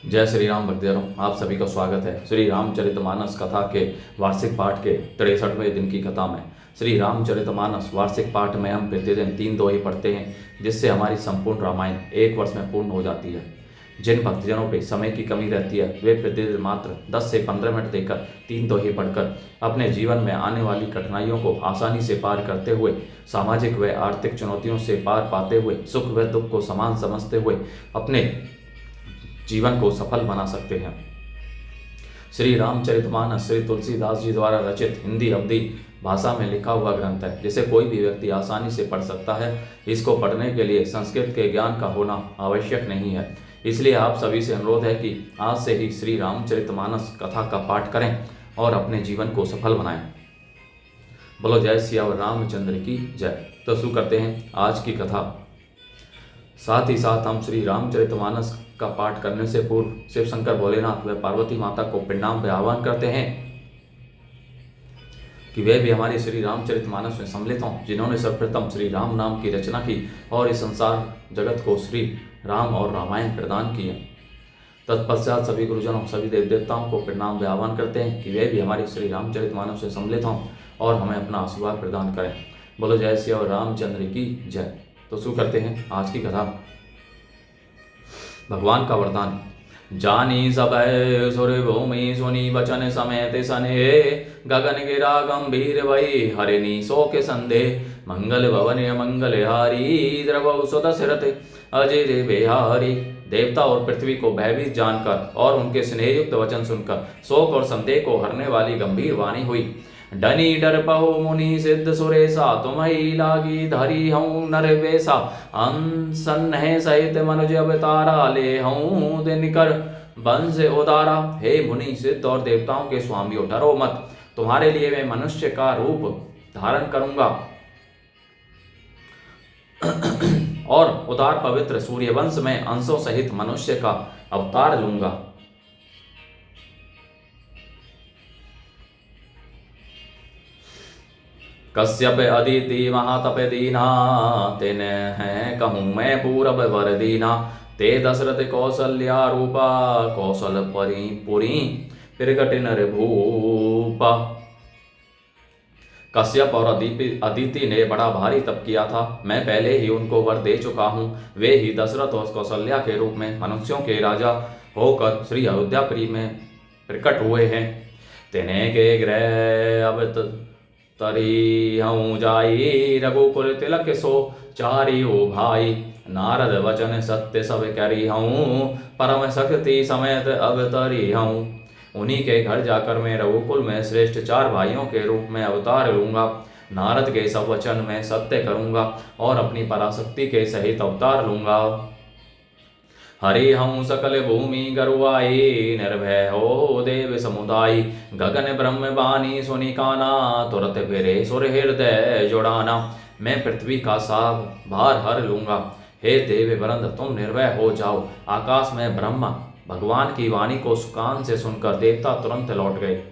जय श्री राम भक्तजनों, आप सभी का स्वागत है श्री रामचरितमानस कथा के वार्षिक पाठ के 63वें दिन की कथा में। श्री रामचरितमानस वार्षिक पाठ में हम प्रतिदिन 3 दोहे पढ़ते हैं, जिससे हमारी संपूर्ण रामायण एक वर्ष में पूर्ण हो जाती है। जिन भक्तजनों पे समय की कमी रहती है, वे प्रतिदिन मात्र 10 से 15 मिनट देकर 3 दोहे पढ़कर अपने जीवन में आने वाली कठिनाइयों को आसानी से पार करते हुए, सामाजिक व आर्थिक चुनौतियों से पार पाते हुए, सुख व दुख को समान समझते हुए अपने जीवन को सफल बना सकते हैं। श्री रामचरितमानस श्री तुलसीदास जी द्वारा रचित हिंदी अवधी भाषा में लिखा हुआ ग्रंथ है, जिसे कोई भी व्यक्ति आसानी से पढ़ सकता है। इसको पढ़ने के लिए संस्कृत के ज्ञान का होना आवश्यक नहीं है। इसलिए आप सभी से अनुरोध है कि आज से ही श्री रामचरितमानस कथा का पाठ करें और अपने जीवन को सफल बनाएं। बोलो जय सिया रामचंद्र की जय। तो शुरू करते हैं आज की कथा। साथ ही साथ हम श्री रामचरितमानस का पाठ करने से पूर्व शिव शंकर भोलेनाथ व पार्वती माता को प्रणाम व आह्वान करते हैं कि वे भी हमारे श्री रामचरितमानस में सम्मिलित हों, जिन्होंने सर्वप्रथम श्री राम नाम की रचना की और इस संसार जगत को श्री राम और रामायण प्रदान किए। तत्पश्चात सभी गुरुजनों, सभी देव देवताओं को प्रणाम व आह्वान करते हैं कि वे भी हमारे श्री रामचरितमानस में सम्मिलित हों और हमें अपना आशीर्वाद प्रदान करें। बोलो जय श्री रामचंद्र की जय। तो शुरू करते हैं आज की कथा। भगवान का वरदान। जानी सब सुर भूमि सुनी बचन समेत सने, गगन गिरा गंभीर भई हरिणी सो के संदे, मंगल भवन मंगल हारी द्रवौ सुदशरथ अजय बिहारी। देवता और पृथ्वी को भयभीत जानकर और उनके स्नेहयुक्त वचन सुनकर शोक और संदेह को हरने वाली गंभीर वाणी हुई। डनी डर पहो मुनि सिद्ध सुरेशा, तुम्हि लागी धरी हूँ नर वेशा, सन्ह सहित मनुज अवतारा ले हूँ दिनकर वंश उदारा। हे मुनि सिद्ध और देवताओं के स्वामियों, डरो मत, तुम्हारे लिए मैं मनुष्य का रूप धारण करूंगा और उदार पवित्र सूर्यवंश में अंशों सहित मनुष्य का अवतार लूंगा। कश्यप अदिति महातप दीना, तिन है कहूँ मैं पूरब वर दीना, ते दशरथ कौशल्या रूपा, कौशल परी पुरी प्रगट नर भूपा। कश्यप और अदिति ने बड़ा भारी तप किया था, मैं पहले ही उनको वर दे चुका हूँ। वे ही दशरथ और कौशल्या के रूप में मनुष्यों के राजा होकर श्री अयोध्यापुरी में प्रकट हुए हैं। तिन्हें के ग्रह अब तरी हूँ जाई, रघुकुल तिलक सो चारी ओ भाई, नारद वचन सत्य सब करी हूँ, परम शक्ति समेत अब तरी हूँ। उन्हीं के घर जाकर मैं रघुकुल में श्रेष्ठ 4 भाइयों के रूप में अवतार लूंगा। नारद के सब वचन मैं सत्य करूंगा और अपनी पराशक्ति के सहित अवतार लूंगा। हरि हूँ सकल भूमि गरुआई, निर्भय हो देव समुदाय, गगन ब्रह्म बानी सुनि काना, तुरत फिरे सुर हृदय जुड़ाना। मैं पृथ्वी का साब भार हर लूंगा। हे देव वरंद, तुम निर्भय हो जाओ। आकाश में ब्रह्मा भगवान की वाणी को सुकान से सुनकर देवता तुरंत लौट गए,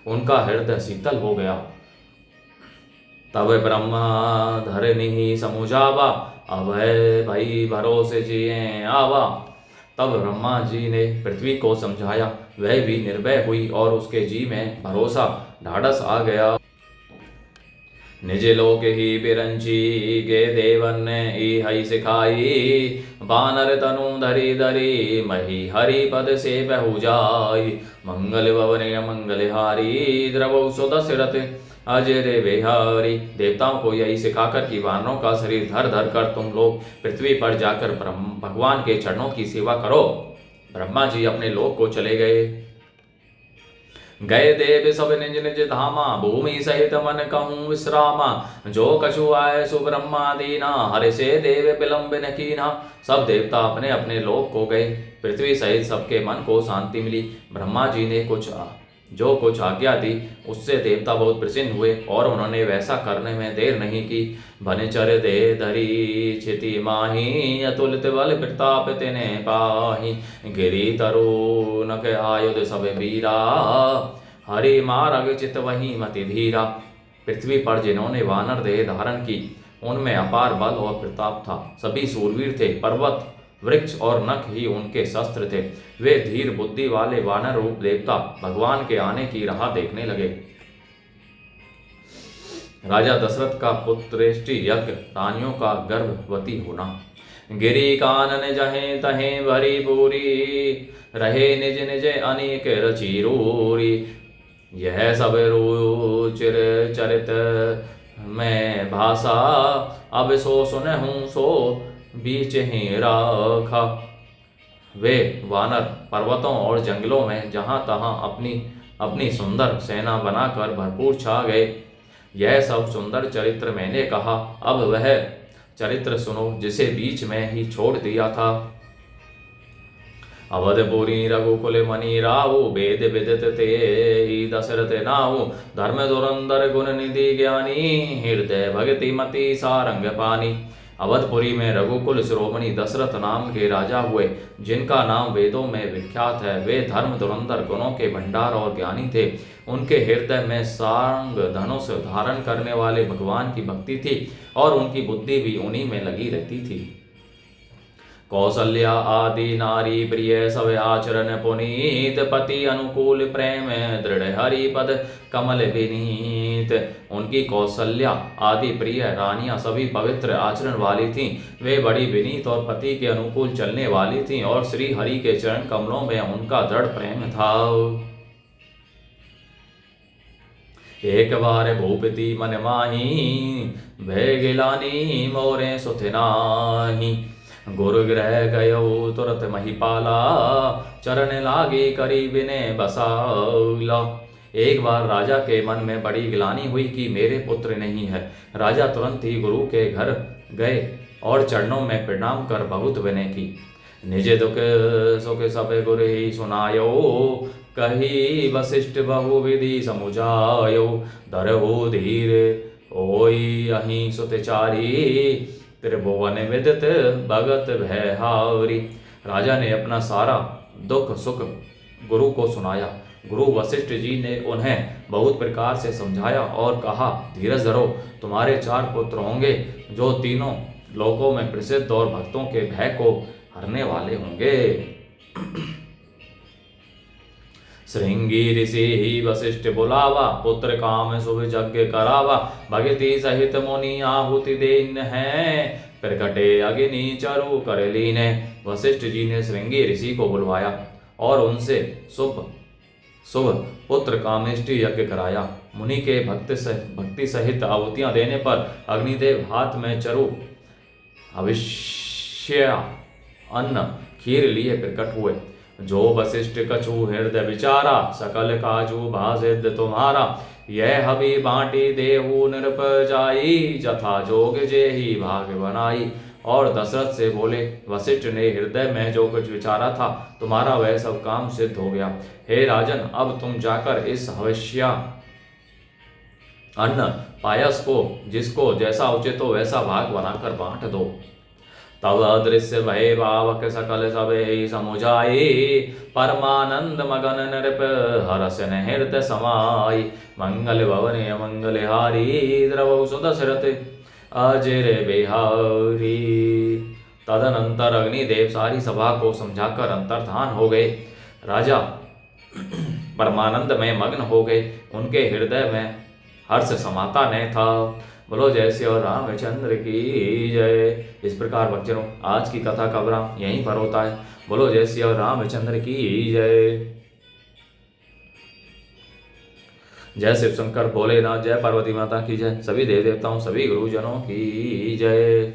उनका हृदय शीतल हो गया। तब ब्रह्मा धरनी समुझावा, अभय भई भरोसे जिए आवा। तब ब्रह्मा जी ने पृथ्वी को समझाया, वह भी निर्भय हुई और उसके जी में भरोसा ढाढ़स आ गया। निज लोक ही बिरंची गे देवन हई सिखाई, बानर तनु धरी धरी मही हरि पद से बहु जाई, मंगल भवन मंगल हारी द्रवौ सुदशरथ अजय बिहारी। देवताओं को यही सिखाकर कि वानरों का शरीर धर धर कर तुम लोग पृथ्वी पर जाकर भगवान के चरणों की सेवा करो। ब्रह्मा जी अपने लोक को चले गए। गए देव सब निज निज धामा, भूमि सहित मन कहूँ विश्रामा, जो कछु आए सु ब्रह्मा दीना, हरि से देव विलंब न कीना। सब देवता अपने अपने लोक को गए। पृथ्वी सहित सबके मन को शांति मिली। ब्रह्मा जी ने जो कुछ आज्ञा दी उससे देवता बहुत प्रसन्न हुए और उन्होंने वैसा करने में देर नहीं की। भनिचर दे धरी क्षिति माही, अतुलित बल प्रताप तिने पाही, गिरी तरु नक आयुध सब वीरा, हरि मारग चित वही मति धीरा। पृथ्वी पर जिन्होंने वानर देह धारण की, उनमें अपार बल और प्रताप था। सभी सूरवीर थे। पर्वत वृक्ष और नख ही उनके शस्त्र थे। वे धीर बुद्धि वाले वानर रूप देवता भगवान के आने की राह देखने लगे। राजा दशरथ का पुत्रेष्टि यज्ञ, रानियों का गर्भवती होना। गिरी कानन जहे तहे भरी पूरी, रहे निज निज अनेक रचिरूरी। यह सब रुचिर चरित मैं भाषा, अब सो सुनहूं सो बीच ही राखा। वे वानर पर्वतों और जंगलों में जहां तहां अपनी अपनी सुंदर सेना बनाकर भरपूर छा गए। यह सब सुंदर चरित्र मैंने कहा, अब वह चरित्र सुनो जिसे बीच में ही छोड़ दिया था। अवधपुरी रघुकुल मणि राहु, वेद विदित ते ही दशरथ नाहु। धर्म धुरंधर गुण निधि ज्ञानी, हृदय भक्ति मति सारंग पानी। अवधपुरी में रघुकुल शिरोमणि दशरथ नाम के राजा हुए, जिनका नाम वेदों में विख्यात है। वे धर्म धुरंधर गुणों के भंडार और ज्ञानी थे। उनके हृदय में सारंग धनुष धारण करने वाले भगवान की भक्ति थी और उनकी बुद्धि भी उन्हीं में लगी रहती थी। कौसल्या आदि नारी प्रिय सब आचरण पुनीत, पति अनुकूल प्रेम दृढ़ हरिपद कमल विनीत। उनकी कौसल्या आदि प्रिय रानियां सभी पवित्र आचरण वाली थीं। वे बड़ी विनीत और पति के अनुकूल चलने वाली थीं और श्री हरि के चरण कमलों में उनका दृढ़ प्रेम था। एक बार भूपति मन माही, भय गिलानी मोरे सुथ नाही। गुरु गृह गयो तुरत महिपाला, चरण लागे करी विनय बसाला। एक बार राजा के मन में बड़ी गिलानी हुई कि मेरे पुत्र नहीं है। राजा तुरंत ही गुरु के घर गए और चरणों में प्रणाम कर बहुत विनय की। निज दुख सुख सब गुरु ही सुनायो, कही वशिष्ठ बहुविधि समुझायो। धरहु धीर ओई अहि सुतचारी, त्रिभुवन विदित भगत भयहारी। राजा ने अपना सारा दुख सुख गुरु को सुनाया। गुरु वशिष्ठ जी ने उन्हें बहुत प्रकार से समझाया और कहा, धीरज धरो, तुम्हारे 4 पुत्र होंगे जो तीनों लोकों में प्रसिद्ध और भक्तों के भय को हरने वाले होंगे। श्रृंगी ऋषि ही वशिष्ठ बुलावा, पुत्र काम शुभ यज्ञ करावा। भगति सहित मुनि आहुति देन है, प्रकटे अग्नि चरु कर लीने। वशिष्ठ जी ने श्रृंगी ऋषि को बुलवाया और उनसे शुभ पुत्र कामेष्टि यज्ञ कराया। मुनि के भक्ति सहित आहुतियां देने पर अग्निदेव हाथ में चरु अविश्य अन्न खीर लिए प्रकट हुए। जो वशिष्ठ कछु हृदय विचारा, सकल काजू भासिद्ध तुम्हारा। यह हबी बांटी देहु नृप जाई, जथा जोग जे ही भाग बनाई। और दशरथ से बोले, वशिष्ठ ने हृदय में जो कुछ विचारा था, तुम्हारा वह सब काम सिद्ध हो गया। हे राजन, अब तुम जाकर इस हविष्या अन्न पायस को जिसको जैसा उचित हो वैसा भाग बनाकर बांट दो। तब अदृश्य भय भावक सकल सबे समुझाई, परमानंद मगन नृप हरसन हृदय समाई। मंगल भवन मंगल हारी, द्रवौ सुदशरथ अजर बिहारी। तदनंतर अग्निदेव सारी सभा को समझाकर अंतर्धान हो गए। राजा परमानंद में मग्न हो गए। उनके हृदय में हर्ष समाता नहीं था। बोलो जय श्री रामचंद्र की जय। इस प्रकार भक्तजनों, आज की कथा का विराम यहीं पर होता है। बोलो जय श्री रामचंद्र की जय। जय शिव शंकर भोलेनाथ, जय पार्वती माता की जय। सभी देव देवताओं, सभी गुरुजनों की जय।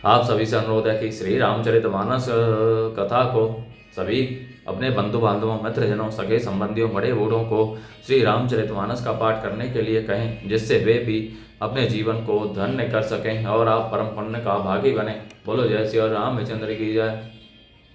आप सभी से अनुरोध है कि श्री रामचरितमानस कथा को सभी अपने बंधु बांधवों, मित्रजनों, सगे संबंधियों, बड़े बूढ़ों को श्री रामचरितमानस का पाठ करने के लिए कहें, जिससे वे भी अपने जीवन को धन्य कर सकें और आप परम पुण्य का भागी बने। बोलो जय श्री रामचंद्र की जय।